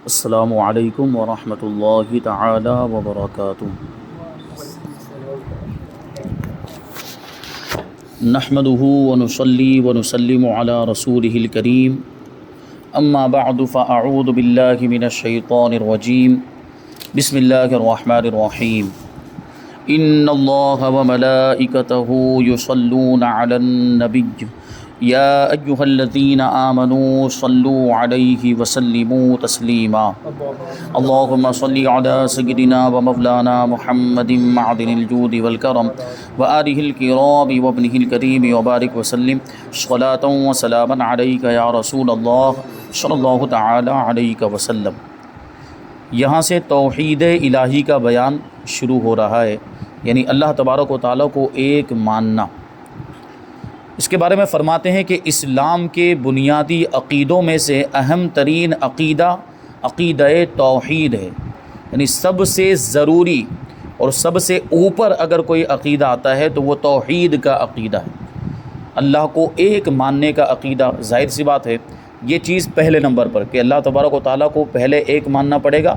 السلام علیکم ورحمۃ اللہ تعالی وبرکاتہ۔ نحمده ونصلي ونسلم على رسوله الكريم، اما بعد فاعوذ باللہ من الشیطان الرجیم، بسم اللہ الرحمن الرحیم۔ ان اللہ وملائکتہ یصلون علی النبی یا ایہا الذین آمنوا صلوا علیہ وسلموا تسلیما۔ اللہم صلی علی سیدنا ومولانا محمد معدن الجود والکرم وآلہ الکرام وابنہ الکریم وبارک وسلم صلاۃ وسلاما علیک یا رسول اللہ صلی اللہ تعالی علیہ وسلم۔ یہاں سے توحید الہی کا بیان شروع ہو رہا ہے، یعنی اللہ تبارک و تعالیٰ کو ایک ماننا۔ اس کے بارے میں فرماتے ہیں کہ اسلام کے بنیادی عقیدوں میں سے اہم ترین عقیدہ عقیدہ توحید ہے، یعنی سب سے ضروری اور سب سے اوپر اگر کوئی عقیدہ آتا ہے تو وہ توحید کا عقیدہ ہے، اللہ کو ایک ماننے کا عقیدہ۔ ظاہر سی بات ہے یہ چیز پہلے نمبر پر کہ اللہ تبارک و تعالیٰ کو پہلے ایک ماننا پڑے گا،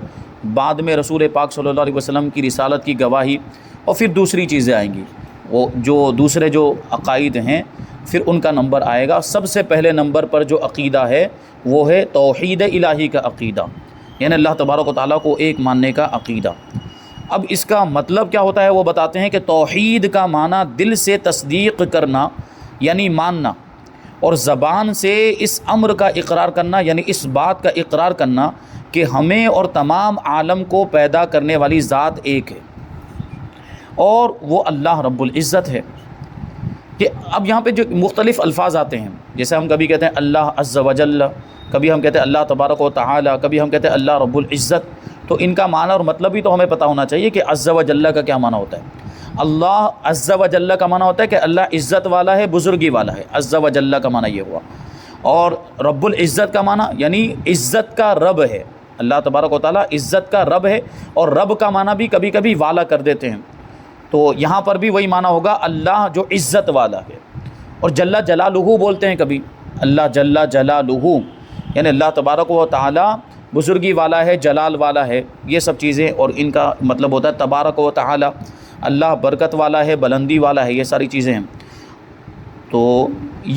بعد میں رسول پاک صلی اللہ علیہ وسلم کی رسالت کی گواہی، اور پھر دوسری چیزیں آئیں گی، وہ جو دوسرے جو عقائد ہیں پھر ان کا نمبر آئے گا۔ سب سے پہلے نمبر پر جو عقیدہ ہے وہ ہے توحید الہی کا عقیدہ، یعنی اللہ تبارک و تعالیٰ کو ایک ماننے کا عقیدہ۔ اب اس کا مطلب کیا ہوتا ہے وہ بتاتے ہیں کہ توحید کا معنی دل سے تصدیق کرنا یعنی ماننا، اور زبان سے اس امر کا اقرار کرنا یعنی اس بات کا اقرار کرنا کہ ہمیں اور تمام عالم کو پیدا کرنے والی ذات ایک ہے اور وہ اللہ رب العزت ہے۔ کہ اب یہاں پہ جو مختلف الفاظ آتے ہیں، جیسے ہم کبھی کہتے ہیں اللہ عز و جل، کبھی ہم کہتے ہیں اللہ تبارک و تعالی، کبھی ہم کہتے ہیں اللہ رب العزت، تو ان کا معنی اور مطلب بھی تو ہمیں پتہ ہونا چاہیے کہ عز و جل کا کیا معنی ہوتا ہے۔ اللہ عز و جل کا معنی ہوتا ہے کہ اللہ عزت والا ہے، بزرگی والا ہے، عز و جل کا معنی یہ ہوا۔ اور رب العزت کا معنی یعنی عزت کا رب ہے، اللہ تبارک و تعالیٰ عزت کا رب ہے، اور رب کا معنی بھی کبھی کبھی والا کر دیتے ہیں، تو یہاں پر بھی وہی معنی ہوگا اللہ جو عزت والا ہے۔ اور جل جلالہ بولتے ہیں کبھی، اللہ جل جلالہ یعنی اللہ تبارک و تعالیٰ بزرگی والا ہے، جلال والا ہے، یہ سب چیزیں، اور ان کا مطلب ہوتا ہے تبارک و تعالیٰ اللہ برکت والا ہے، بلندی والا ہے، یہ ساری چیزیں ہیں۔ تو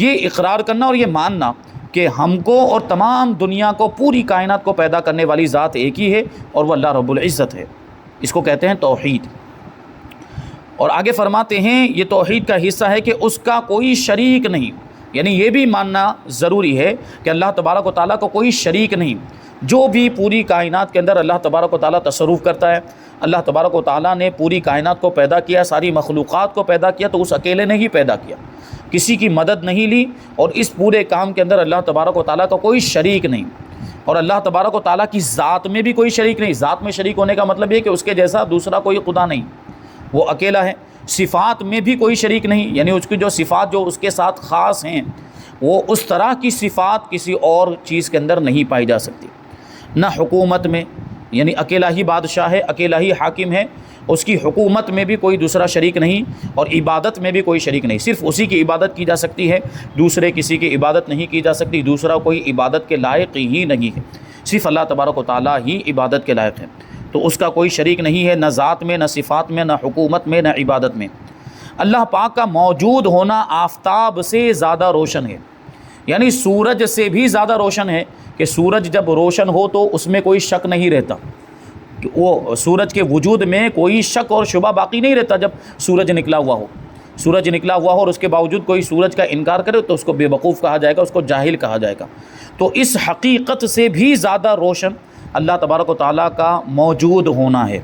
یہ اقرار کرنا اور یہ ماننا کہ ہم کو اور تمام دنیا کو، پوری کائنات کو پیدا کرنے والی ذات ایک ہی ہے اور وہ اللہ رب العزت ہے، اس کو کہتے ہیں توحید۔ اور آگے فرماتے ہیں یہ توحید کا حصہ ہے کہ اس کا کوئی شریک نہیں، یعنی یہ بھی ماننا ضروری ہے کہ اللہ تبارک و تعالیٰ کو کوئی شریک نہیں۔ جو بھی پوری کائنات کے اندر اللہ تبارک و تعالیٰ تصرف کرتا ہے، اللہ تبارک و تعالیٰ نے پوری کائنات کو پیدا کیا، ساری مخلوقات کو پیدا کیا، تو اس اکیلے نے ہی پیدا کیا، کسی کی مدد نہیں لی، اور اس پورے کام کے اندر اللہ تبارک و تعالیٰ کا کوئی شریک نہیں۔ اور اللہ تبارک و تعالیٰ کی ذات میں بھی کوئی شریک نہیں۔ ذات میں شریک ہونے کا مطلب یہ کہ اس کے جیسا دوسرا کوئی خدا نہیں، وہ اکیلا ہے۔ صفات میں بھی کوئی شریک نہیں، یعنی اس کی جو صفات جو اس کے ساتھ خاص ہیں وہ اس طرح کی صفات کسی اور چیز کے اندر نہیں پائی جا سکتی۔ نہ حکومت میں، یعنی اکیلا ہی بادشاہ ہے، اکیلا ہی حاکم ہے، اس کی حکومت میں بھی کوئی دوسرا شریک نہیں، اور عبادت میں بھی کوئی شریک نہیں، صرف اسی کی عبادت کی جا سکتی ہے، دوسرے کسی کی عبادت نہیں کی جا سکتی، دوسرا کوئی عبادت کے لائق ہی نہیں ہے، صرف اللہ تبارک و تعالیٰ ہی عبادت کے لائق ہے۔ تو اس کا کوئی شریک نہیں ہے، نہ ذات میں، نہ صفات میں، نہ حکومت میں، نہ عبادت میں۔ اللہ پاک کا موجود ہونا آفتاب سے زیادہ روشن ہے، یعنی سورج سے بھی زیادہ روشن ہے، کہ سورج جب روشن ہو تو اس میں کوئی شک نہیں رہتا، کہ وہ سورج کے وجود میں کوئی شک اور شبہ باقی نہیں رہتا۔ جب سورج نکلا ہوا ہو، سورج نکلا ہوا ہو اور اس کے باوجود کوئی سورج کا انکار کرے تو اس کو بے وقوف کہا جائے گا، اس کو جاہل کہا جائے گا۔ تو اس حقیقت سے بھی زیادہ روشن اللہ تبارک و تعالیٰ کا موجود ہونا ہے۔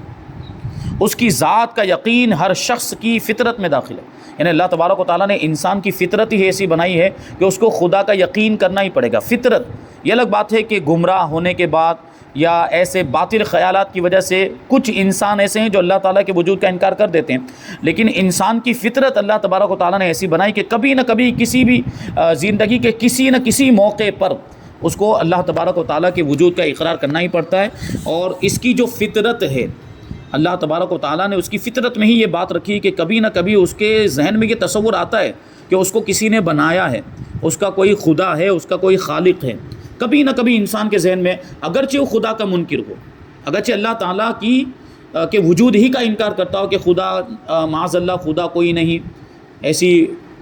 اس کی ذات کا یقین ہر شخص کی فطرت میں داخل ہے، یعنی اللہ تبارک و تعالیٰ نے انسان کی فطرت ہی ایسی بنائی ہے کہ اس کو خدا کا یقین کرنا ہی پڑے گا۔ فطرت یہ الگ بات ہے کہ گمراہ ہونے کے بعد یا ایسے باطل خیالات کی وجہ سے کچھ انسان ایسے ہیں جو اللہ تعالیٰ کے وجود کا انکار کر دیتے ہیں، لیکن انسان کی فطرت اللہ تبارک و تعالیٰ نے ایسی بنائی کہ کبھی نہ کبھی کسی بھی زندگی کے کسی نہ کسی موقع پر اس کو اللہ تبارک و تعالیٰ کے وجود کا اقرار کرنا ہی پڑتا ہے۔ اور اس کی جو فطرت ہے، اللہ تبارک و تعالیٰ نے اس کی فطرت میں ہی یہ بات رکھی کہ کبھی نہ کبھی اس کے ذہن میں یہ تصور آتا ہے کہ اس کو کسی نے بنایا ہے، اس کا کوئی خدا ہے، اس کا کوئی خالق ہے، کبھی نہ کبھی انسان کے ذہن میں اگرچہ وہ خدا کا منکر ہو، اگرچہ اللہ تعالیٰ کے وجود ہی کا انکار کرتا ہو کہ خدا معاذ اللہ خدا کوئی نہیں،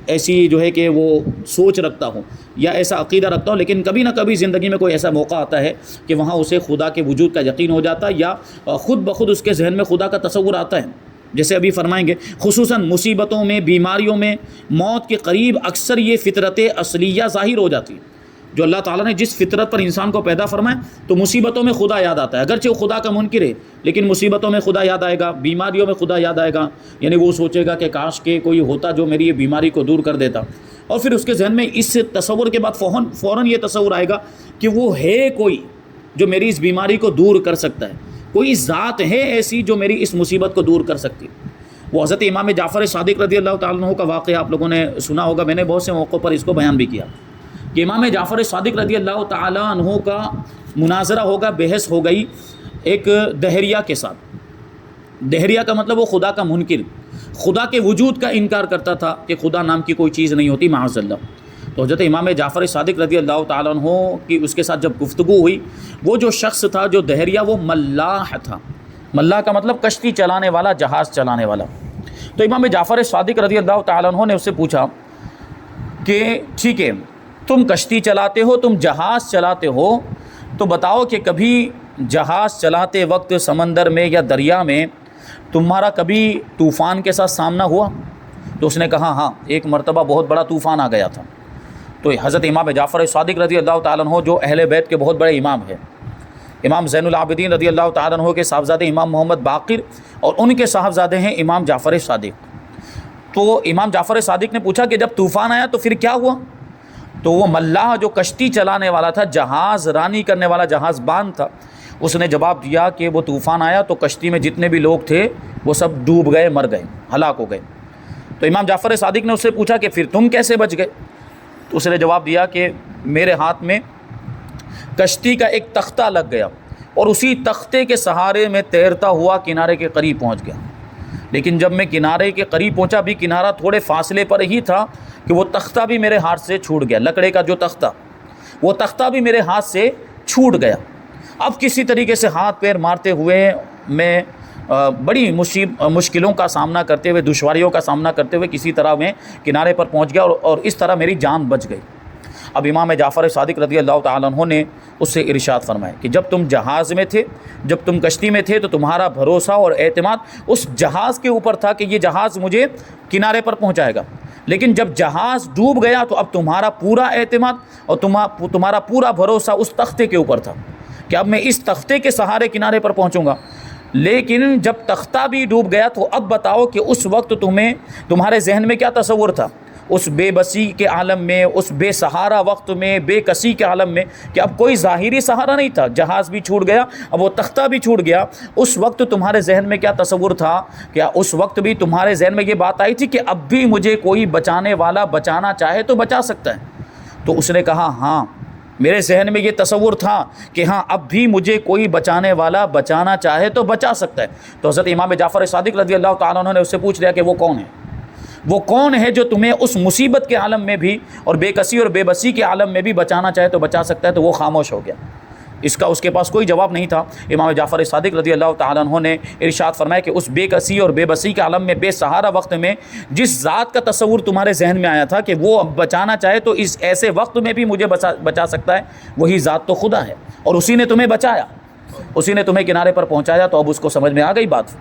ایسی جو ہے کہ وہ سوچ رکھتا ہو یا ایسا عقیدہ رکھتا ہو، لیکن کبھی نہ کبھی زندگی میں کوئی ایسا موقع آتا ہے کہ وہاں اسے خدا کے وجود کا یقین ہو جاتا ہے یا خود بخود اس کے ذہن میں خدا کا تصور آتا ہے. جیسے ابھی فرمائیں گے، خصوصاً مصیبتوں میں، بیماریوں میں، موت کے قریب اکثر یہ فطرت اصلیہ ظاہر ہو جاتی ہے. جو اللہ تعالیٰ نے جس فطرت پر انسان کو پیدا فرمائے تو مصیبتوں میں خدا یاد آتا ہے، اگرچہ وہ خدا کا منکر ہے لیکن مصیبتوں میں خدا یاد آئے گا، بیماریوں میں خدا یاد آئے گا. یعنی وہ سوچے گا کہ کاش کہ کوئی ہوتا جو میری یہ بیماری کو دور کر دیتا، اور پھر اس کے ذہن میں اس تصور کے بعد فوراً یہ تصور آئے گا کہ وہ ہے کوئی جو میری اس بیماری کو دور کر سکتا ہے، کوئی ذات ہے ایسی جو میری اس مصیبت کو دور کر سکتی. وہ حضرت امام جعفر صادق رضی اللہ تعالیٰ عنہ کا واقعہ آپ لوگوں نے سنا ہوگا، میں نے بہت سے موقعوں پر اس کو بیان بھی کیا کہ امام جعفر صادق رضی اللہ تعالیٰ عنہ کا مناظرہ ہوگا، بحث ہو گئی ایک دہریہ کے ساتھ. دہریہ کا مطلب وہ خدا کا منکر، خدا کے وجود کا انکار کرتا تھا کہ خدا نام کی کوئی چیز نہیں ہوتی معاذ اللہ. تو حضرت امام جعفر صادق رضی اللہ تعالیٰ عنہ کی اس کے ساتھ جب گفتگو ہوئی، وہ جو شخص تھا جو دہریہ، وہ ملاح تھا. ملاح کا مطلب کشتی چلانے والا، جہاز چلانے والا. تو امام جعفر صادق رضی اللہ تعالیٰ عنہ نے اس سے پوچھا کہ ٹھیک ہے، تم کشتی چلاتے ہو، تم جہاز چلاتے ہو، تو بتاؤ کہ کبھی جہاز چلاتے وقت سمندر میں یا دریا میں تمہارا کبھی طوفان کے ساتھ سامنا ہوا؟ تو اس نے کہا ہاں، ایک مرتبہ بہت بڑا طوفان آ گیا تھا. تو حضرت امام جعفر صادق رضی اللہ تعالیٰ عنہ جو اہل بیت کے بہت بڑے امام ہیں، امام زین العابدین رضی اللہ تعالیٰ عنہ کے صاحبزادے امام محمد باقر اور ان کے صاحبزادے ہیں امام جعفر صادق. تو امام جعفر صادق نے پوچھا کہ جب طوفان آیا تو پھر کیا ہوا؟ تو وہ ملاح جو کشتی چلانے والا تھا، جہاز رانی کرنے والا، جہاز باند تھا، اس نے جواب دیا کہ وہ طوفان آیا تو کشتی میں جتنے بھی لوگ تھے وہ سب ڈوب گئے، مر گئے، ہلاک ہو گئے. تو امام جعفر صادق نے اس سے پوچھا کہ پھر تم کیسے بچ گئے؟ تو اس نے جواب دیا کہ میرے ہاتھ میں کشتی کا ایک تختہ لگ گیا اور اسی تختے کے سہارے میں تیرتا ہوا کنارے کے قریب پہنچ گیا. لیکن جب میں کنارے کے قریب پہنچا، بھی کنارہ تھوڑے فاصلے پر ہی تھا کہ وہ تختہ بھی میرے ہاتھ سے چھوٹ گیا. لکڑے کا جو تختہ، وہ تختہ بھی میرے ہاتھ سے چھوٹ گیا. اب کسی طریقے سے ہاتھ پیر مارتے ہوئے میں بڑی مشکلوں کا سامنا کرتے ہوئے، دشواریوں کا سامنا کرتے ہوئے کسی طرح میں کنارے پر پہنچ گیا اور اس طرح میری جان بچ گئی. اب امام جعفر صادق رضی اللہ تعالیٰ عنہ نے اس سے ارشاد فرمایا کہ جب تم جہاز میں تھے، جب تم کشتی میں تھے، تو تمہارا بھروسہ اور اعتماد اس جہاز کے اوپر تھا کہ یہ جہاز مجھے کنارے پر پہنچائے گا. لیکن جب جہاز ڈوب گیا تو اب تمہارا پورا اعتماد اور تمہارا پورا بھروسہ اس تختے کے اوپر تھا کہ اب میں اس تختے کے سہارے کنارے پر پہنچوں گا. لیکن جب تختہ بھی ڈوب گیا تو اب بتاؤ کہ اس وقت تمہارے ذہن میں کیا تصور تھا؟ اس بے بسی کے عالم میں، اس بے سہارا وقت میں، بے کسی کے عالم میں، کہ اب کوئی ظاہری سہارا نہیں تھا. جہاز بھی چھوٹ گیا، اب وہ تختہ بھی چھوٹ گیا. اس وقت تمہارے ذہن میں کیا تصور تھا؟ کیا اس وقت بھی تمہارے ذہن میں یہ بات آئی تھی کہ اب بھی مجھے کوئی بچانے والا بچانا چاہے تو بچا سکتا ہے؟ تو اس نے کہا ہاں، میرے ذہن میں یہ تصور تھا کہ ہاں، اب بھی مجھے کوئی بچانے والا بچانا چاہے تو بچا سکتا ہے. تو حضرت امام جعفر صادق رضی اللہ تعالیٰ عنہ نے اس سے پوچھ لیا کہ وہ کون ہے؟ وہ کون ہے جو تمہیں اس مصیبت کے عالم میں بھی اور بے کسی اور بے بسی کے عالم میں بھی بچانا چاہے تو بچا سکتا ہے؟ تو وہ خاموش ہو گیا. اس کے پاس کوئی جواب نہیں تھا. امام جعفر صادق رضی اللہ تعالیٰ عنہ نے ارشاد فرمایا کہ اس بے کسی اور بے بسی کے عالم میں، بے سہارا وقت میں جس ذات کا تصور تمہارے ذہن میں آیا تھا کہ وہ بچانا چاہے تو اس ایسے وقت میں بھی مجھے بچا سکتا ہے، وہی ذات تو خدا ہے، اور اسی نے تمہیں بچایا، اسی نے تمہیں کنارے پر پہنچایا. تو اب اس کو سمجھ میں آ گئی بات،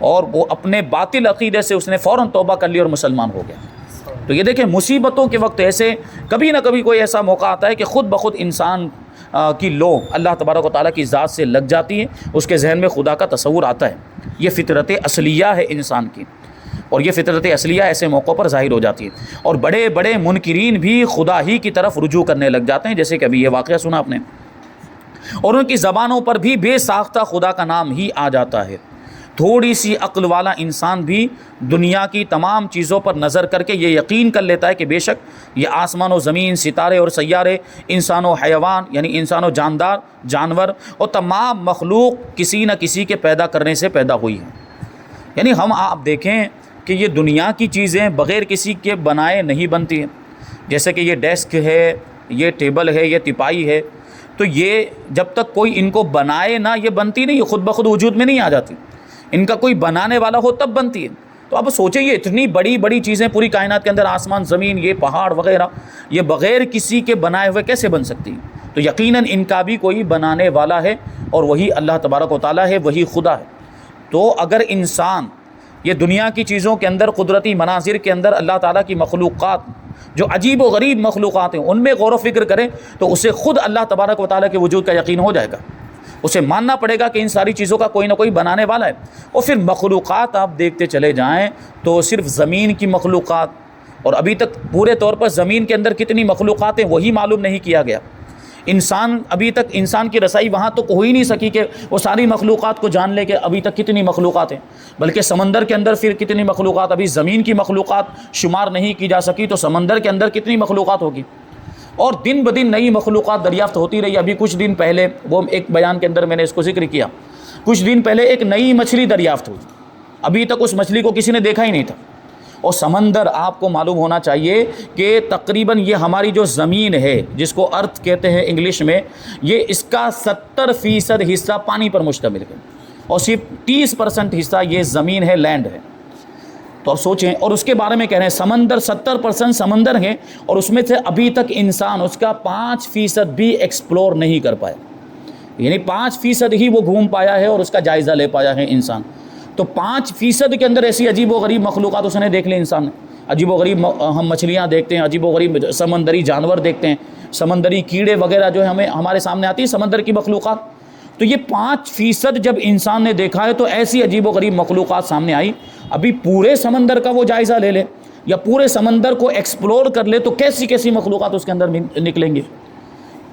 اور وہ اپنے باطل عقیدے سے اس نے فوراً توبہ کر لی اور مسلمان ہو گیا. تو یہ دیکھیں، مصیبتوں کے وقت ایسے کبھی نہ کبھی کوئی ایسا موقع آتا ہے کہ خود بخود انسان کی لو اللہ تبارک و تعالیٰ کی ذات سے لگ جاتی ہے، اس کے ذہن میں خدا کا تصور آتا ہے. یہ فطرت اصلیہ ہے انسان کی، اور یہ فطرت اصلیہ ایسے موقعوں پر ظاہر ہو جاتی ہے. اور بڑے بڑے منکرین بھی خدا ہی کی طرف رجوع کرنے لگ جاتے ہیں، جیسے کہ ابھی یہ واقعہ سنا آپ نے، اور ان کی زبانوں پر بھی بے ساختہ خدا کا نام ہی آ جاتا ہے. تھوڑی سی عقل والا انسان بھی دنیا کی تمام چیزوں پر نظر کر کے یہ یقین کر لیتا ہے کہ بے شک یہ آسمان و زمین، ستارے اور سیارے، انسان و حیوان یعنی انسان و جاندار، جانور اور تمام مخلوق کسی نہ کسی کے پیدا کرنے سے پیدا ہوئی ہیں. یعنی آپ دیکھیں کہ یہ دنیا کی چیزیں بغیر کسی کے بنائے نہیں بنتی ہیں. جیسے کہ یہ ڈیسک ہے یہ ٹیبل ہے، یہ تپائی ہے، تو یہ جب تک کوئی ان کو بنائے نہ یہ بنتی نہیں، خود بخود وجود میں نہیں آ جاتی، ان کا کوئی بنانے والا ہو تب بنتی ہے۔ تو اب سوچیں یہ اتنی بڑی بڑی چیزیں پوری کائنات کے اندر، آسمان زمین، یہ پہاڑ وغیرہ، یہ بغیر کسی کے بنائے ہوئے کیسے بن سکتی ہیں؟ تو یقیناً ان کا بھی کوئی بنانے والا ہے، اور وہی اللہ تبارک و تعالیٰ ہے، وہی خدا ہے۔ تو اگر انسان یہ دنیا کی چیزوں کے اندر، قدرتی مناظر کے اندر اللہ تعالیٰ کی مخلوقات جو عجیب و غریب مخلوقات ہیں ان میں غور و فکر کرے تو اسے خود اللہ تبارک و تعالیٰ کے وجود کا یقین ہو جائے گا۔ اسے ماننا پڑے گا کہ ان ساری چیزوں کا کوئی نہ کوئی بنانے والا ہے۔ اور پھر مخلوقات آپ دیکھتے چلے جائیں تو صرف زمین کی مخلوقات، اور ابھی تک پورے طور پر زمین کے اندر کتنی مخلوقات ہیں وہی معلوم نہیں کیا گیا۔ انسان ابھی تک، انسان کی رسائی وہاں تو ہو ہی نہیں سکی کہ وہ ساری مخلوقات کو جان لے کہ ابھی تک کتنی مخلوقات ہیں، بلکہ سمندر کے اندر پھر کتنی مخلوقات، ابھی زمین کی مخلوقات شمار نہیں کی جا سکی تو سمندر کے اندر کتنی مخلوقات ہوگی، اور دن بدن نئی مخلوقات دریافت ہوتی رہی۔ ابھی کچھ دن پہلے، وہ ایک بیان کے اندر میں نے اس کو ذکر کیا، کچھ دن پہلے ایک نئی مچھلی دریافت ہوئی، ابھی تک اس مچھلی کو کسی نے دیکھا ہی نہیں تھا۔ اور سمندر آپ کو معلوم ہونا چاہیے کہ تقریباً یہ ہماری جو زمین ہے جس کو ارتھ کہتے ہیں انگلش میں، یہ اس کا 70% حصہ پانی پر مشتمل ہے، اور صرف 30% حصہ یہ زمین ہے، لینڈ ہے۔ تو اب سوچیں، اور اس کے بارے میں کہہ رہے ہیں سمندر 70% سمندر ہے، اور اس میں سے ابھی تک انسان اس کا 5% بھی ایکسپلور نہیں کر پایا، یعنی 5% ہی وہ گھوم پایا ہے اور اس کا جائزہ لے پایا ہے انسان۔ تو 5% کے اندر ایسی عجیب و غریب مخلوقات اس نے دیکھ لی انسان نے، عجیب و غریب ہم مچھلیاں دیکھتے ہیں، عجیب و غریب سمندری جانور دیکھتے ہیں، سمندری کیڑے وغیرہ جو ہے ہمارے سامنے آتی ہے سمندر کی مخلوقات۔ تو یہ 5% جب انسان نے دیکھا ہے تو ایسی عجیب و غریب مخلوقات سامنے آئی۔ ابھی پورے سمندر کا وہ جائزہ لے لے یا پورے سمندر کو ایکسپلور کر لے تو کیسی کیسی مخلوقات اس کے اندر نکلیں گے۔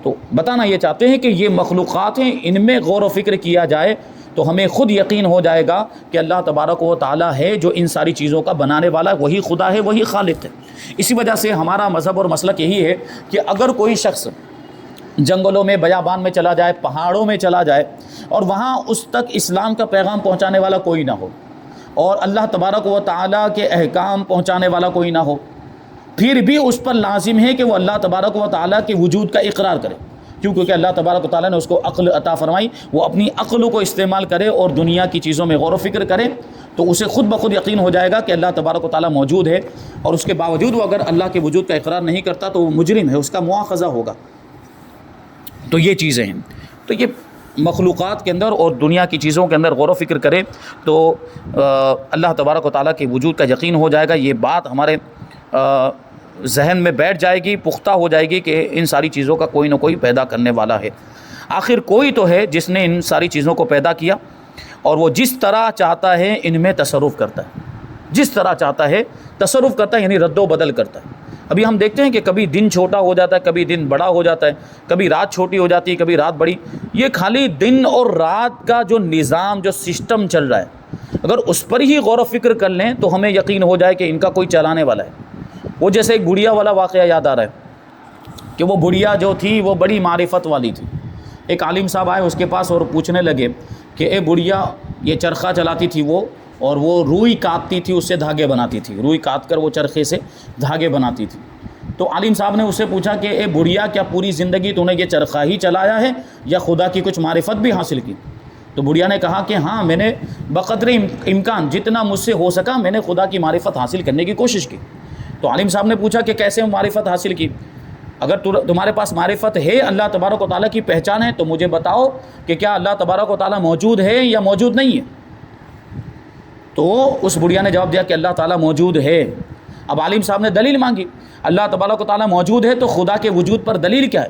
تو بتانا یہ چاہتے ہیں کہ یہ مخلوقات ہیں، ان میں غور و فکر کیا جائے تو ہمیں خود یقین ہو جائے گا کہ اللہ تبارک و تعالیٰ ہے جو ان ساری چیزوں کا بنانے والا ہے، وہی خدا ہے، وہی خالق ہے۔ اسی وجہ سے ہمارا مذہب اور مسلک یہی ہے کہ اگر کوئی شخص جنگلوں میں، بیابان میں چلا جائے، پہاڑوں میں چلا جائے، اور وہاں اس تک اسلام کا پیغام پہنچانے والا کوئی نہ ہو، اور اللہ تبارک و تعالیٰ کے احکام پہنچانے والا کوئی نہ ہو، پھر بھی اس پر لازم ہے کہ وہ اللہ تبارک و تعالیٰ کے وجود کا اقرار کرے، کیونکہ اللہ تبارک و تعالیٰ نے اس کو عقل عطا فرمائی، وہ اپنی عقل کو استعمال کرے اور دنیا کی چیزوں میں غور و فکر کرے تو اسے خود بخود یقین ہو جائے گا کہ اللہ تبارک و تعالیٰ موجود ہے، اور اس کے باوجود وہ اگر اللہ کے وجود کا اقرار نہیں کرتا تو وہ مجرم ہے، اس کا مواخذہ ہوگا۔ تو یہ چیزیں ہیں، تو یہ مخلوقات کے اندر اور دنیا کی چیزوں کے اندر غور و فکر کرے تو اللہ تبارک و تعالیٰ کے وجود کا یقین ہو جائے گا۔ یہ بات ہمارے ذہن میں بیٹھ جائے گی، پختہ ہو جائے گی کہ ان ساری چیزوں کا کوئی نہ کوئی پیدا کرنے والا ہے۔ آخر کوئی تو ہے جس نے ان ساری چیزوں کو پیدا کیا، اور وہ جس طرح چاہتا ہے ان میں تصرف کرتا ہے، جس طرح چاہتا ہے تصرف کرتا ہے، یعنی رد و بدل کرتا ہے۔ ابھی ہم دیکھتے ہیں کہ کبھی دن چھوٹا ہو جاتا ہے، کبھی دن بڑا ہو جاتا ہے، کبھی رات چھوٹی ہو جاتی ہے، کبھی رات بڑی۔ یہ خالی دن اور رات کا جو نظام، جو سسٹم چل رہا ہے، اگر اس پر ہی غور و فکر کر لیں تو ہمیں یقین ہو جائے کہ ان کا کوئی چلانے والا ہے۔ وہ جیسے ایک بڑھیا والا واقعہ یاد آ رہا ہے کہ وہ بڑھیا جو تھی وہ بڑی معرفت والی تھی۔ ایک عالم صاحب آئے اس کے پاس اور پوچھنے لگے کہ اے بڑھیا، یہ چرخہ چلاتی تھی وہ، اور وہ روئی کاٹتی تھی، اس سے دھاگے بناتی تھی، روئی کاٹ کر وہ چرخے سے دھاگے بناتی تھی۔ تو عالم صاحب نے اس سے پوچھا کہ اے بڑھیا، کیا پوری زندگی تو نے یہ چرخہ ہی چلایا ہے یا خدا کی کچھ معرفت بھی حاصل کی؟ تو بڑھیا نے کہا کہ ہاں، میں نے بقدر امکان جتنا مجھ سے ہو سکا میں نے خدا کی معرفت حاصل کرنے کی کوشش کی۔ تو عالم صاحب نے پوچھا کہ کیسے معرفت حاصل کی؟ اگر تمہارے پاس معرفت ہے، اللہ تبارک و تعالیٰ کی پہچان ہے، تو مجھے بتاؤ کہ کیا اللہ تبارک و تعالیٰ موجود ہے یا موجود نہیں ہے؟ تو اس بڑھیا نے جواب دیا کہ اللہ تعالیٰ موجود ہے۔ اب عالم صاحب نے دلیل مانگی، اللہ تبارک و تعالیٰ موجود ہے تو خدا کے وجود پر دلیل کیا ہے؟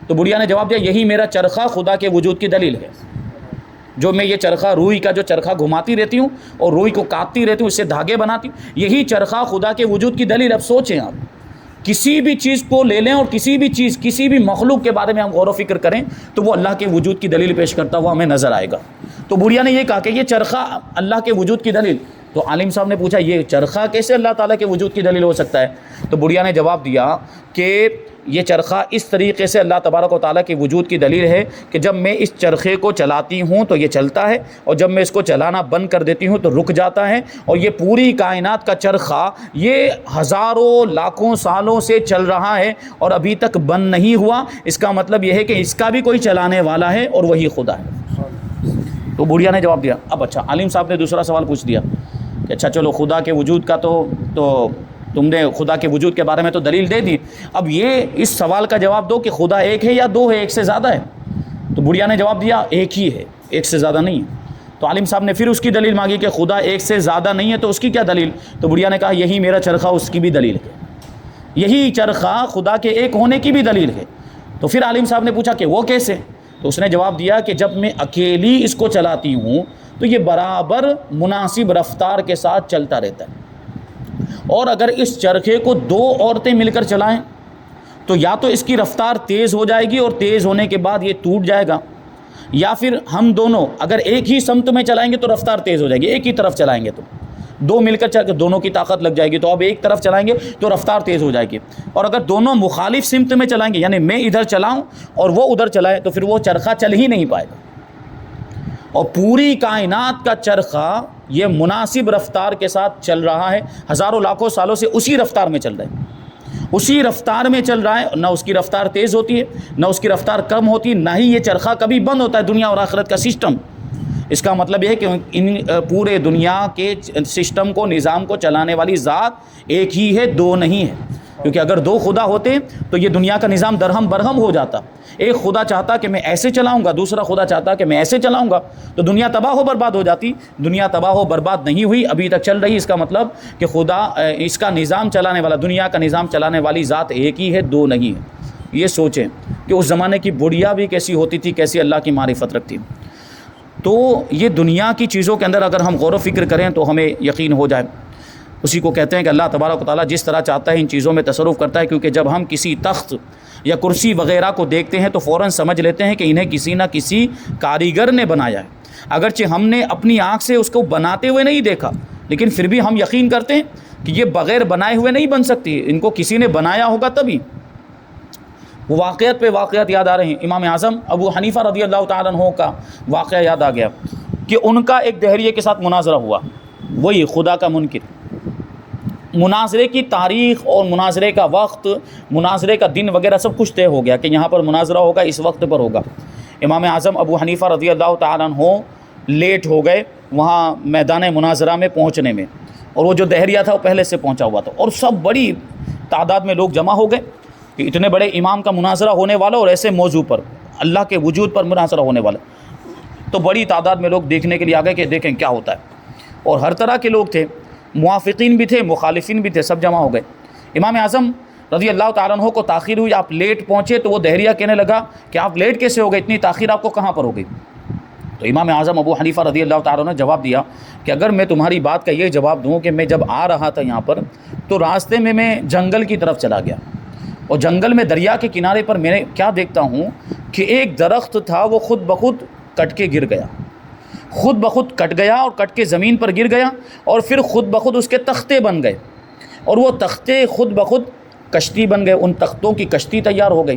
تو بڑھیا نے جواب دیا، یہی میرا چرخہ خدا کے وجود کی دلیل ہے۔ جو میں یہ چرخہ، روئی کا جو چرخہ گھماتی رہتی ہوں اور روئی کو کاٹتی رہتی ہوں، اس سے دھاگے بناتی ہوں، یہی چرخہ خدا کے وجود کی دلیل۔ اب سوچیں آپ، کسی بھی چیز کو لے لیں اور کسی بھی چیز، کسی بھی مخلوق کے بارے میں ہم غور و فکر کریں تو وہ اللہ کے وجود کی دلیل پیش کرتا ہوا ہمیں نظر آئے گا۔ تو بڑھیا نے یہ کہا کہ یہ چرخہ اللہ کے وجود کی دلیل۔ تو عالم صاحب نے پوچھا یہ چرخہ کیسے اللہ تعالیٰ کے وجود کی دلیل ہو سکتا ہے؟ تو بڑھیا نے جواب دیا کہ یہ چرخہ اس طریقے سے اللہ تبارک و تعالیٰ کی وجود کی دلیل ہے کہ جب میں اس چرخے کو چلاتی ہوں تو یہ چلتا ہے، اور جب میں اس کو چلانا بند کر دیتی ہوں تو رک جاتا ہے، اور یہ پوری کائنات کا چرخہ یہ ہزاروں لاکھوں سالوں سے چل رہا ہے اور ابھی تک بند نہیں ہوا۔ اس کا مطلب یہ ہے کہ اس کا بھی کوئی چلانے والا ہے اور وہی خدا ہے۔ تو بڑھیا نے جواب دیا۔ اب اچھا، عالم صاحب نے دوسرا سوال پوچھ دیا کہ اچھا چلو خدا کے وجود کا تو تم نے خدا کے وجود کے بارے میں تو دلیل دے دی، اب یہ اس سوال کا جواب دو کہ خدا ایک ہے یا دو ہے، ایک سے زیادہ ہے؟ تو بڑھیا نے جواب دیا ایک ہی ہے، ایک سے زیادہ نہیں ہے۔ تو عالم صاحب نے پھر اس کی دلیل مانگی کہ خدا ایک سے زیادہ نہیں ہے تو اس کی کیا دلیل؟ تو بڑھیا نے کہا یہی میرا چرخہ اس کی بھی دلیل ہے، یہی چرخہ خدا کے ایک ہونے کی بھی دلیل ہے۔ تو پھر عالم صاحب نے پوچھا کہ وہ کیسے؟ تو اس نے جواب دیا کہ جب میں اکیلی اس کو چلاتی ہوں تو یہ برابر مناسب رفتار کے ساتھ چلتا رہتا ہے، اور اگر اس چرخے کو دو عورتیں مل کر چلائیں تو یا تو اس کی رفتار تیز ہو جائے گی اور تیز ہونے کے بعد یہ ٹوٹ جائے گا، یا پھر ہم دونوں اگر ایک ہی سمت میں چلائیں گے تو رفتار تیز ہو جائے گی، ایک ہی طرف چلائیں گے تو دو مل کر چل کے دونوں کی طاقت لگ جائے گی، تو اب ایک طرف چلائیں گے تو رفتار تیز ہو جائے گی، اور اگر دونوں مخالف سمت میں چلائیں گے یعنی میں ادھر چلاؤں اور وہ ادھر چلائے تو پھر وہ چرخہ چل ہی نہیں پائے گا۔ اور پوری کائنات کا چرخہ یہ مناسب رفتار کے ساتھ چل رہا ہے، ہزاروں لاکھوں سالوں سے اسی رفتار میں چل رہا ہے، اسی رفتار میں چل رہا ہے، نہ اس کی رفتار تیز ہوتی ہے نہ اس کی رفتار کم ہوتی ہے، نہ ہی یہ چرخہ کبھی بند ہوتا ہے۔ دنیا اور آخرت کا سسٹم، اس کا مطلب یہ ہے کہ ان پورے دنیا کے سسٹم کو، نظام کو چلانے والی ذات ایک ہی ہے، دو نہیں ہے، کیونکہ اگر دو خدا ہوتے تو یہ دنیا کا نظام درہم برہم ہو جاتا۔ ایک خدا چاہتا کہ میں ایسے چلاؤں گا، دوسرا خدا چاہتا کہ میں ایسے چلاؤں گا، تو دنیا تباہ و برباد ہو جاتی۔ دنیا تباہ و برباد نہیں ہوئی، ابھی تک چل رہی۔ اس کا مطلب کہ خدا اس کا نظام چلانے والا، دنیا کا نظام چلانے والی ذات ایک ہی ہے، دو نہیں ہے۔ یہ سوچیں کہ اس زمانے کی بڑھیا بھی کیسی ہوتی تھی، کیسی اللہ کی معرفت رکھتی۔ تو یہ دنیا کی چیزوں کے اندر اگر ہم غور و فکر کریں تو ہمیں یقین ہو جائے۔ اسی کو کہتے ہیں کہ اللہ تبارک و تعالیٰ جس طرح چاہتا ہے ان چیزوں میں تصرف کرتا ہے، کیونکہ جب ہم کسی تخت یا کرسی وغیرہ کو دیکھتے ہیں تو فوراً سمجھ لیتے ہیں کہ انہیں کسی نہ کسی کاریگر نے بنایا ہے، اگرچہ ہم نے اپنی آنکھ سے اس کو بناتے ہوئے نہیں دیکھا، لیکن پھر بھی ہم یقین کرتے ہیں کہ یہ بغیر بنائے ہوئے نہیں بن سکتی، ان کو کسی نے بنایا ہوگا تبھی۔ وہ واقعات پہ واقعات یاد آ رہے ہیں۔ امام اعظم ابو حنیفہ رضی اللہ تعالیٰ عنہ کا واقعہ یاد آ گیا کہ ان کا ایک دہریے کے ساتھ مناظرہ ہوا، وہی خدا کا منکر۔ مناظرے کی تاریخ اور مناظرے کا وقت، مناظرے کا دن وغیرہ سب کچھ طے ہو گیا کہ یہاں پر مناظرہ ہوگا، اس وقت پر ہوگا۔ امام اعظم ابو حنیفہ رضی اللہ تعالیٰ عنہ لیٹ ہو گئے وہاں میدان مناظرہ میں پہنچنے میں، اور وہ جو دہریہ تھا وہ پہلے سے پہنچا ہوا تھا، اور سب بڑی تعداد میں لوگ جمع ہو گئے کہ اتنے بڑے امام کا مناظرہ ہونے والا اور ایسے موضوع پر، اللہ کے وجود پر مناظرہ ہونے والا۔ تو بڑی تعداد میں لوگ دیکھنے کے لیے آ گئے کہ دیکھیں کیا ہوتا ہے، اور ہر طرح کے لوگ تھے، موافقین بھی تھے، مخالفین بھی تھے، سب جمع ہو گئے۔ امام اعظم رضی اللہ تعالیٰ عنہ کو تاخیر ہوئی، آپ لیٹ پہنچے، تو وہ دہریہ کہنے لگا کہ آپ لیٹ کیسے ہو گئے، اتنی تاخیر آپ کو کہاں پر ہو گئی؟ تو امام اعظم ابو حنیفہ رضی اللہ تعالیٰ عنہ نے جواب دیا کہ اگر میں تمہاری بات کا یہ جواب دوں کہ میں جب آ رہا تھا یہاں پر تو راستے میں جنگل کی طرف چلا گیا، اور جنگل میں دریا کے کنارے پر میں کیا دیکھتا ہوں کہ ایک درخت تھا، وہ خود بخود کٹ کے گر گیا، خود بخود کٹ گیا اور کٹ کے زمین پر گر گیا، اور پھر خود بخود اس کے تختے بن گئے، اور وہ تختے خود بخود کشتی بن گئے، ان تختوں کی کشتی تیار ہو گئی،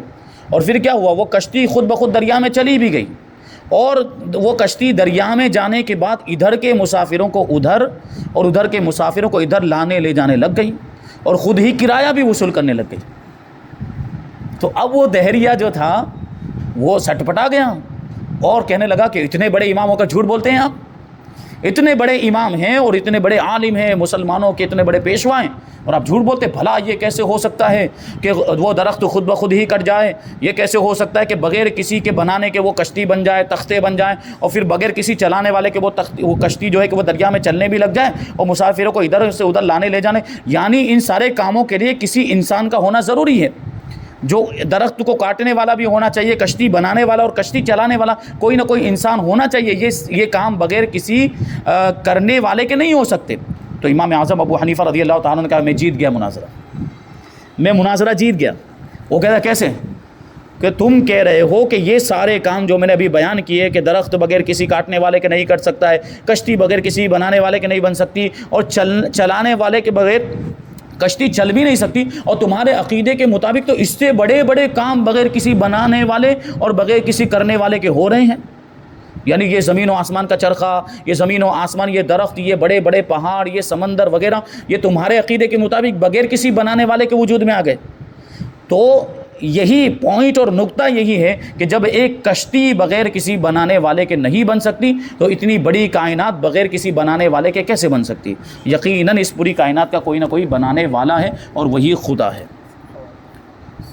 اور پھر کیا ہوا، وہ کشتی خود بخود دریا میں چلی بھی گئی، اور وہ کشتی دریا میں جانے کے بعد ادھر کے مسافروں کو ادھر اور ادھر کے مسافروں کو ادھر لانے لے جانے لگ گئی، اور خود ہی کرایہ بھی وصول کرنے لگ گئی۔ تو اب وہ دہریہ جو تھا وہ سٹ پٹا گیا اور کہنے لگا کہ اتنے بڑے امام ہو کر جھوٹ بولتے ہیں آپ، اتنے بڑے امام ہیں اور اتنے بڑے عالم ہیں، مسلمانوں کے اتنے بڑے پیشوا ہیں، اور آپ جھوٹ بولتے، بھلا یہ کیسے ہو سکتا ہے کہ وہ درخت خود بخود ہی کٹ جائے، یہ کیسے ہو سکتا ہے کہ بغیر کسی کے بنانے کے وہ کشتی بن جائے، تختے بن جائیں، اور پھر بغیر کسی چلانے والے کے وہ کشتی جو ہے کہ وہ دریا میں چلنے بھی لگ جائے اور مسافروں کو ادھر سے ادھر لانے لے جانے، یعنی ان سارے کاموں کے لیے کسی انسان کا ہونا ضروری ہے، جو درخت کو کاٹنے والا بھی ہونا چاہیے، کشتی بنانے والا اور کشتی چلانے والا کوئی نہ کوئی انسان ہونا چاہیے، یہ کام بغیر کسی کرنے والے کے نہیں ہو سکتے۔ تو امام اعظم ابو حنیفہ رضی اللہ تعالیٰ نے کہا میں جیت گیا مناظرہ، میں مناظرہ جیت گیا۔ وہ کہتا کیسے؟ کہ تم کہہ رہے ہو کہ یہ سارے کام جو میں نے ابھی بیان کیے کہ درخت بغیر کسی کاٹنے والے کے نہیں کٹ سکتا ہے، کشتی بغیر کسی بنانے والے کے نہیں بن سکتی، اور چلانے والے کے بغیر کشتی چل بھی نہیں سکتی، اور تمہارے عقیدے کے مطابق تو اس سے بڑے بڑے کام بغیر کسی بنانے والے اور بغیر کسی کرنے والے کے ہو رہے ہیں۔ یعنی یہ زمین و آسمان کا چرخہ، یہ زمین و آسمان، یہ درخت، یہ بڑے بڑے پہاڑ، یہ سمندر وغیرہ، یہ تمہارے عقیدے کے مطابق بغیر کسی بنانے والے کے وجود میں آ گئے۔ تو یہی پوائنٹ اور نقطہ یہی ہے کہ جب ایک کشتی بغیر کسی بنانے والے کے نہیں بن سکتی، تو اتنی بڑی کائنات بغیر کسی بنانے والے کے کیسے بن سکتی؟ یقیناً اس پوری کائنات کا کوئی نہ کوئی بنانے والا ہے، اور وہی خدا ہے۔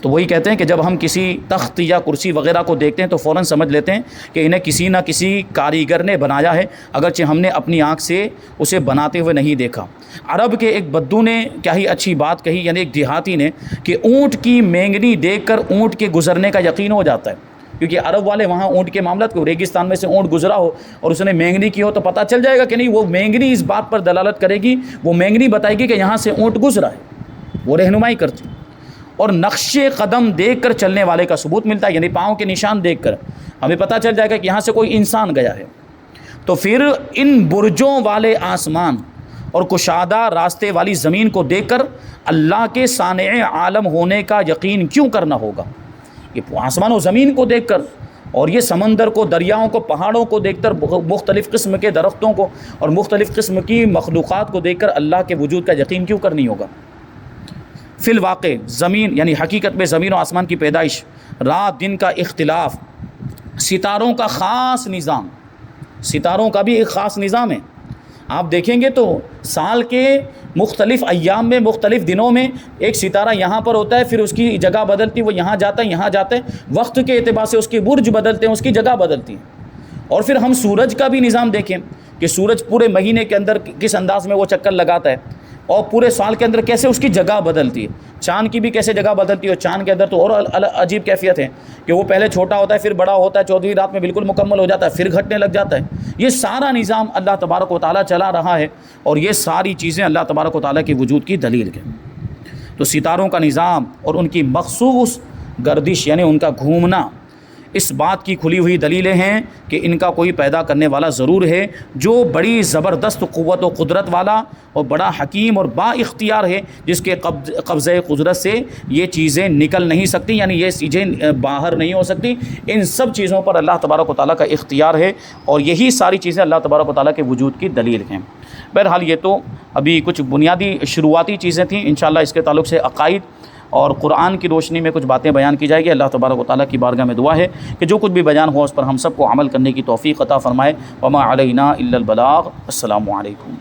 تو وہی کہتے ہیں کہ جب ہم کسی تخت یا کرسی وغیرہ کو دیکھتے ہیں تو فوراً سمجھ لیتے ہیں کہ انہیں کسی نہ کسی کاریگر نے بنایا ہے، اگرچہ ہم نے اپنی آنکھ سے اسے بناتے ہوئے نہیں دیکھا۔ عرب کے ایک بدو نے کیا ہی اچھی بات کہی، یعنی ایک دیہاتی نے، کہ اونٹ کی مینگنی دیکھ کر اونٹ کے گزرنے کا یقین ہو جاتا ہے، کیونکہ عرب والے وہاں اونٹ کے معاملات کو، ریگستان میں سے اونٹ گزرا ہو اور اس نے مینگنی کی ہو تو پتہ چل جائے گا کہ نہیں، وہ مینگنی اس بات پر دلالت کرے گی، وہ مینگنی بتائے گی کہ یہاں سے اونٹ گزرا ہے، وہ رہنمائی کرتی۔ اور نقش قدم دیکھ کر چلنے والے کا ثبوت ملتا ہے، یعنی پاؤں کے نشان دیکھ کر ہمیں پتہ چل جائے گا کہ یہاں سے کوئی انسان گیا ہے۔ تو پھر ان برجوں والے آسمان اور کشادہ راستے والی زمین کو دیکھ کر اللہ کے صانع عالم ہونے کا یقین کیوں کرنا ہوگا؟ یہ آسمان و زمین کو دیکھ کر، اور یہ سمندر کو، دریاؤں کو، پہاڑوں کو دیکھ کر، مختلف قسم کے درختوں کو اور مختلف قسم کی مخلوقات کو دیکھ کر اللہ کے وجود کا یقین کیوں کرنی ہوگا؟ فی الواقع زمین، یعنی حقیقت میں زمین و آسمان کی پیدائش، رات دن کا اختلاف، ستاروں کا خاص نظام، ستاروں کا بھی ایک خاص نظام ہے۔ آپ دیکھیں گے تو سال کے مختلف ایام میں، مختلف دنوں میں ایک ستارہ یہاں پر ہوتا ہے، پھر اس کی جگہ بدلتی، وہ یہاں جاتا ہے، یہاں جاتا ہے، وقت کے اعتبار سے اس کے برج بدلتے ہیں، اس کی جگہ بدلتی ہیں۔ اور پھر ہم سورج کا بھی نظام دیکھیں کہ سورج پورے مہینے کے اندر کس انداز میں وہ چکر لگاتا ہے، اور پورے سال کے اندر کیسے اس کی جگہ بدلتی ہے۔ چاند کی بھی کیسے جگہ بدلتی ہے، اور چاند کے اندر تو اور عجیب کیفیت ہے کہ وہ پہلے چھوٹا ہوتا ہے، پھر بڑا ہوتا ہے، 14ویں رات میں بالکل مکمل ہو جاتا ہے، پھر گھٹنے لگ جاتا ہے۔ یہ سارا نظام اللہ تبارک و تعالیٰ چلا رہا ہے، اور یہ ساری چیزیں اللہ تبارک و تعالیٰ کے وجود کی دلیل ہیں۔ تو ستاروں کا نظام اور ان کی مخصوص گردش، یعنی ان کا گھومنا، اس بات کی کھلی ہوئی دلیلیں ہیں کہ ان کا کوئی پیدا کرنے والا ضرور ہے، جو بڑی زبردست قوت و قدرت والا اور بڑا حکیم اور با اختیار ہے، جس کے قبضہ قدرت سے یہ چیزیں نکل نہیں سکتی، یعنی یہ چیزیں باہر نہیں ہو سکتی۔ ان سب چیزوں پر اللہ تبارک و تعالیٰ کا اختیار ہے، اور یہی ساری چیزیں اللہ تبارک و تعالیٰ کے وجود کی دلیل ہیں۔ بہرحال یہ تو ابھی کچھ بنیادی شروعاتی چیزیں تھیں، انشاءاللہ اس کے تعلق سے عقائد اور قرآن کی روشنی میں کچھ باتیں بیان کی جائے گی۔ اللہ تبارک و تعالیٰ کی بارگاہ میں دعا ہے کہ جو کچھ بھی بیان ہوا اس پر ہم سب کو عمل کرنے کی توفیق عطا فرمائے۔ وما علینا الا البلاغ۔ السلام علیکم۔